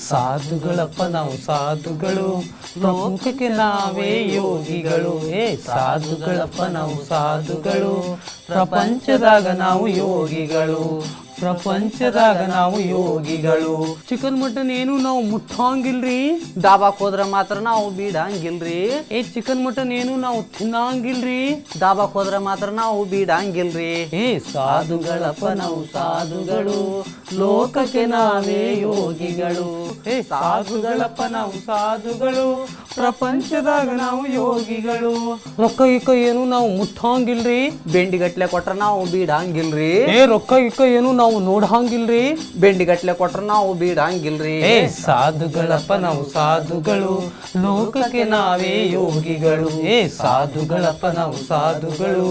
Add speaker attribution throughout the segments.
Speaker 1: ಸಾಧುಗಳಪ್ಪ ನಾವು ಸಾಧುಗಳು, ಲೋಕಕ್ಕೆ ನಾವೇ ಯೋಗಿಗಳು. ಸಾಧುಗಳಪ್ಪ ನಾವು ಸಾಧುಗಳು, ಪ್ರಪಂಚದಾಗ ನಾವು ಯೋಗಿಗಳು, ಪ್ರಪಂಚದಾಗ ನಾವು ಯೋಗಿಗಳು. ಚಿಕನ್ ಮಟನ್ ಏನು ನಾವು ಮುಟ್ಟಂಗಿಲ್ರಿ,
Speaker 2: ಡಾಬಾಕ್ ಹೋದ್ರ ಮಾತ್ರ ನಾವು ಬೀಡಂಗಿಲ್ರಿ.
Speaker 1: ಚಿಕನ್ ಮಟನ್ ಏನು ನಾವು ತಿನ್ನಂಗಿಲ್ರಿ,
Speaker 2: ಡಾಬಾಕ್ ಹೋದ್ರ ಮಾತ್ರ ನಾವು ಬೀಡಂಗಿಲ್ರಿ.
Speaker 1: ಸಾಧುಗಳಪ್ಪ ನಾವು ಸಾಧುಗಳು, ಲೋಕಕ್ಕೆ ನಾವೇ ಯೋಗಿಗಳು. ಸಾಧುಗಳಪ್ಪ ನಾವು ಸಾಧುಗಳು, ಪ್ರಪಂಚದಾಗ ನಾವು ಯೋಗಿಗಳು. ರೊಕ್ಕ ಗಿಕ್ಕ ಏನು ನಾವು ಮುಟ್ಟಂಗಿಲ್ರಿ,
Speaker 2: ಬೆಂಡಿಗಟ್ಲೆ ಕೊಟ್ರ ನಾವು ಬೀಡಂಗಿಲ್ರಿ.
Speaker 1: ರೊಕ್ಕ ಗಿಕ್ಕ ಏನು ನಾವು ನೋಡಂಗಿಲ್ರಿ,
Speaker 2: ಬೆಂಡಿಗಟ್ಲೆ ಕೊಟ್ರ ನಾವು ಬೀಡಂಗಿಲ್ರಿ.
Speaker 1: ಸಾಧುಗಳಪ್ಪ ನಾವು ಸಾಧುಗಳು, ಲೋಕಕ್ಕೆ ನಾವೇ ಯೋಗಿಗಳು. ಸಾಧುಗಳಪ್ಪ ನಾವು ಸಾಧುಗಳು,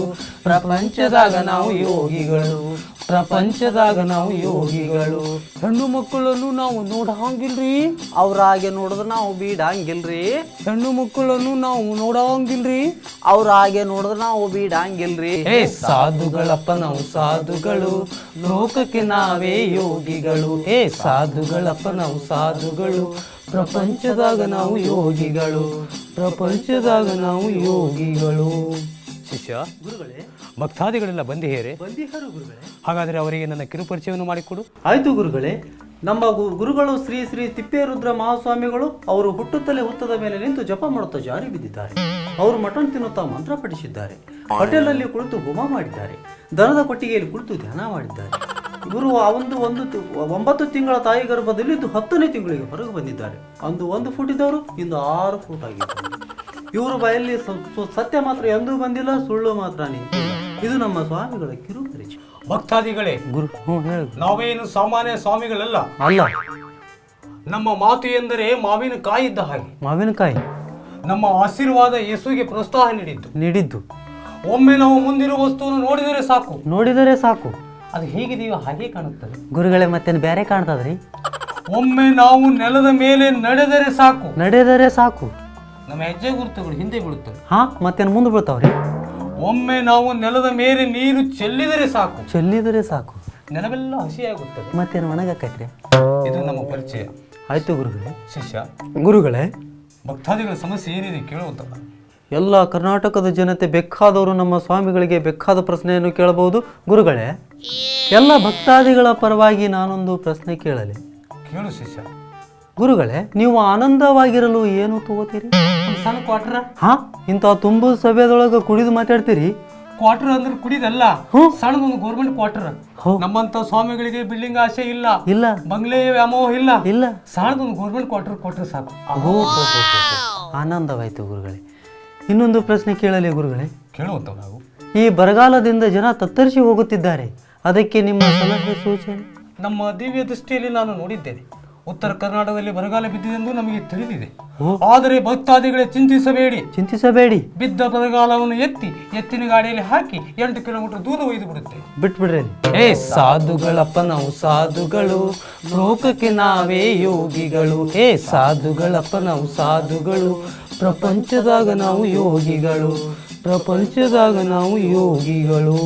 Speaker 1: ಪ್ರಪಂಚದಾಗ ನಾವು ಯೋಗಿಗಳು, ಪ್ರಪಂಚದಾಗ ನಾವು ಯೋಗಿಗಳು. ಹೆಣ್ಣು ಮಕ್ಕಳನ್ನು ನಾವು ನೋಡಂಗಿಲ್ರಿ,
Speaker 2: ಅವ್ರಾಗೆ ನೋಡಿದ್ರ ನಾವು ಬೀಡಂಗಿಲ್ರಿ.
Speaker 1: ಹೆಣ್ಣು ಮಕ್ಕಳನ್ನು ನಾವು ನೋಡಂಗಿಲ್ರಿ,
Speaker 2: ಅವ್ರಾಗೆ ನೋಡಿದ್ರ ನಾವು ಬೀಡಂಗಿಲ್ರಿ.
Speaker 1: ಸಾಧುಗಳಪ್ಪ ನಾವು ಸಾಧುಗಳು, ಲೋಕಕ್ಕೆ ನಾವೇ ಯೋಗಿಗಳು. ಸಾಧುಗಳಪ್ಪ ನಾವು ಸಾಧುಗಳು, ಪ್ರಪಂಚದಾಗ ನಾವು ಯೋಗಿಗಳು, ಪ್ರಪಂಚದಾಗ ನಾವು ಯೋಗಿಗಳು. ಶಿಷ್ಯ,
Speaker 2: ಗುರುಗಳೇ,
Speaker 1: ಭಕ್ತಾದಿಗಳೆಲ್ಲ ಬಂದಿಹೇರೆ?
Speaker 2: ಬಂದಿಹರು ಗುರುಗಳೇ.
Speaker 1: ಹಾಗಾದರೆ ಅವರಿಗೆ ನನ್ನ ಕಿರುಪರಿಚಯವನ್ನು ಮಾಡಿಕೊಡು.
Speaker 2: ಆಯ್ತು ಗುರುಗಳೇ. ನಮ್ಮ ಗುರುಗಳು ಶ್ರೀ ಶ್ರೀ ತಿಪ್ಪೇರುದ್ರ ಮಹಾಸ್ವಾಮಿಗಳು ಅವರು ಹುಟ್ಟುತ್ತಲೇ ಹುತ್ತದ ಮೇಲೆ ನಿಂತು ಜಪ ಮಾಡುತ್ತಾ ಜಾರಿ ಬಿದ್ದಿದ್ದಾರೆ. ಅವರು ಮಟನ್ ತಿನ್ನುತ್ತಾ ಮಂತ್ರ ಪಠಿಸಿದ್ದಾರೆ. ಹೋಟೆಲ್ನಲ್ಲಿ ಕುಳಿತು ಹೋಮ ಮಾಡಿದ್ದಾರೆ. ದನದ ಕೊಟ್ಟಿಗೆಯಲ್ಲಿ ಕುಳಿತು ಧ್ಯಾನ ಮಾಡಿದ್ದಾರೆ. ಇವರು ಒಂದು 9 ತಿಂಗಳ ತಾಯಿ ಗರ್ಭದಲ್ಲಿ 10ನೇ ತಿಂಗಳಿಗೆ ಹೊರಗೆ ಬಂದಿದ್ದಾರೆ. ಅಂದು 1 ಫೂಟ್ ಇದ್ದವರು ಇಂದು 6 ಫೂಟ್ ಆಗಿದ್ದಾರೆ. ಇವರು ಬಾಯಲ್ಲಿ ಸತ್ಯ ಮಾತ್ರ ಎಂದೂ ಬಂದಿಲ್ಲ, ಸುಳ್ಳು ಮಾತ್ರ ನಿಂತಿಲ್ಲ. ಇದು ನಮ್ಮ ಸ್ವಾಮಿಗಳ ಕಿರು ಪರಿಚಯ.
Speaker 1: ಭಕ್ತಾದಿಗಳೇ,
Speaker 2: ಗುರು
Speaker 1: ನಾವೇನು ಸಾಮಾನ್ಯ ಸ್ವಾಮಿಗಳಲ್ಲ.
Speaker 2: ಅಲ್ಲ,
Speaker 1: ನಮ್ಮ ಮಾತು ಎಂದರೆ ಮಾವಿನಕಾಯಿ ಇದ್ದ ಹಾಗೆ.
Speaker 2: ಮಾವಿನಕಾಯಿ
Speaker 1: ನಮ್ಮ ಆಶೀರ್ವಾದ ಯೇಸುವಿಗೆ ಪ್ರೋತ್ಸಾಹ ನೀಡಿದ್ದು. ಒಮ್ಮೆ ನಾವು ಮುಂದಿರುವ ವಸ್ತುವನ್ನು ನೋಡಿದರೆ ಸಾಕು, ಅದು ಹೇಗಿದೆಯೋ ಹಾಗೆ ಕಾಣುತ್ತದೆ.
Speaker 2: ಗುರುಗಳೇ, ಮತ್ತೇನು ಬೇರೆ ಕಾಣ್ತದ್ರಿ?
Speaker 1: ಒಮ್ಮೆ ನಾವು ನೆಲದ ಮೇಲೆ
Speaker 2: ನಡೆದರೆ ಸಾಕು,
Speaker 1: ನಮ್ಮ ಹೆಜ್ಜೆ ಗುರುತುಗಳು ಹಿಂದೆ ಬೀಳುತ್ತವೆ.
Speaker 2: ಮತ್ತೇನು ಮುಂದೆ ಬೀಳ್ತಾವ್ರಿ?
Speaker 1: ಒಮ್ಮೆ ನಾವು ನೆಲದ ಮೇಲೆ ನೀರು ಚೆಲ್ಲಿದರೆ ಸಾಕು, ನೆಲವೆಲ್ಲ ಹಸಿಯಾಗುತ್ತದೆ.
Speaker 2: ಮತ್ತೇನು ಒಣಗಕ್ಕೈತ್ರಿ?
Speaker 1: ಇದು ನಮ್ಮ ಪರಿಚಯ.
Speaker 2: ಆಯ್ತು ಗುರುಗಳೇ.
Speaker 1: ಶಿಷ್ಯ,
Speaker 2: ಗುರುಗಳೇ,
Speaker 1: ಭಕ್ತಾದಿಗಳ ಸಮಸ್ಯೆ ಏನಿದೆ ಕೇಳುವಂತಲ್ಲ.
Speaker 2: ಎಲ್ಲ ಕರ್ನಾಟಕದ ಜನತೆ ಬೇಕಾದವರು ನಮ್ಮ ಸ್ವಾಮಿಗಳಿಗೆ ಬೇಕಾದ ಪ್ರಶ್ನೆಯನ್ನು ಕೇಳಬಹುದು. ಗುರುಗಳೇ, ಎಲ್ಲ ಭಕ್ತಾದಿಗಳ ಪರವಾಗಿ ನಾನೊಂದು ಪ್ರಶ್ನೆ ಕೇಳಲಿ?
Speaker 1: ಕೇಳು ಶಿಷ್ಯ.
Speaker 2: ಗುರುಗಳೇ, ನೀವು ಆನಂದವಾಗಿರಲು ಏನು ತಗೋತೀರಿ?
Speaker 1: ಸಣ್ಣ ಕ್ವಾರ್ಟರ್.
Speaker 2: ಇಂಥ ತುಂಬ ಸಭೆದೊಳಗೆ ಕುಡಿದು ಮಾತಾಡ್ತೀರಿ?
Speaker 1: ಕ್ವಾರ್ಟರ್ ಅಂದ್ರೆ ಕುಡಿದಲ್ಲ, ಸಣ್ಣದೊಂದು ಗೌರ್ಮೆಂಟ್ ಕ್ವಾರ್ಟರ್. ನಮ್ಮಂತ ಸ್ವಾಮಿಗಳಿಗೆ ಬಿಲ್ಡಿಂಗ್ ಆಸೆ ಇಲ್ಲ, ಬಂಗ್ಲೆ ವ್ಯಾಮೋಹ ಇಲ್ಲ. ಸಣ್ಣದೊಂದು ಗೌರ್ಮೆಂಟ್ ಕ್ವಾರ್ಟರ್ ಸಾಕು.
Speaker 2: ಆನಂದವಾಯ್ತು ಗುರುಗಳೇ. ಇನ್ನೊಂದು ಪ್ರಶ್ನೆ ಕೇಳಲಿ ಗುರುಗಳೇ?
Speaker 1: ಕೇಳುವಂತ ನಾವು.
Speaker 2: ಈ ಬರಗಾಲದಿಂದ ಜನ ತತ್ತರಿಸಿ ಹೋಗುತ್ತಿದ್ದಾರೆ, ಅದಕ್ಕೆ ನಿಮ್ಮ ಸಲಹೆ ಸೂಚನೆ?
Speaker 1: ನಮ್ಮ ದಿವ್ಯ ದೃಷ್ಟಿಯಲ್ಲಿ ನಾನು ನೋಡಿದ್ದೇನೆ. ಉತ್ತರ ಕರ್ನಾಟಕದಲ್ಲಿ ಬರಗಾಲ ಬಿದ್ದಿದೆಂದು ನಮಗೆ ತಿಳಿದಿದೆ. ಆದರೆ ಭಕ್ತಾದಿಗಳೇ ಚಿಂತಿಸಬೇಡಿ. ಬಿದ್ದ ಬರಗಾಲವನ್ನು ಎತ್ತಿನ ಗಾಡಿಯಲ್ಲಿ ಹಾಕಿ 8 ಕಿಲೋಮೀಟರ್ ದೂರ ಒಯ್ದು
Speaker 2: ಬಿಟ್ಬಿಡ್ರಿ.
Speaker 1: ಸಾಧುಗಳಪ್ಪ ನಾವು ಸಾಧುಗಳು, ಲೋಕಕ್ಕೆ ನಾವೇ ಯೋಗಿಗಳು. ಸಾಧುಗಳಪ್ಪ ನಾವು ಸಾಧುಗಳು, ಪ್ರಪಂಚದಾಗ ನಾವು ಯೋಗಿಗಳು, ಪ್ರಪಂಚದಾಗ ನಾವು ಯೋಗಿಗಳು.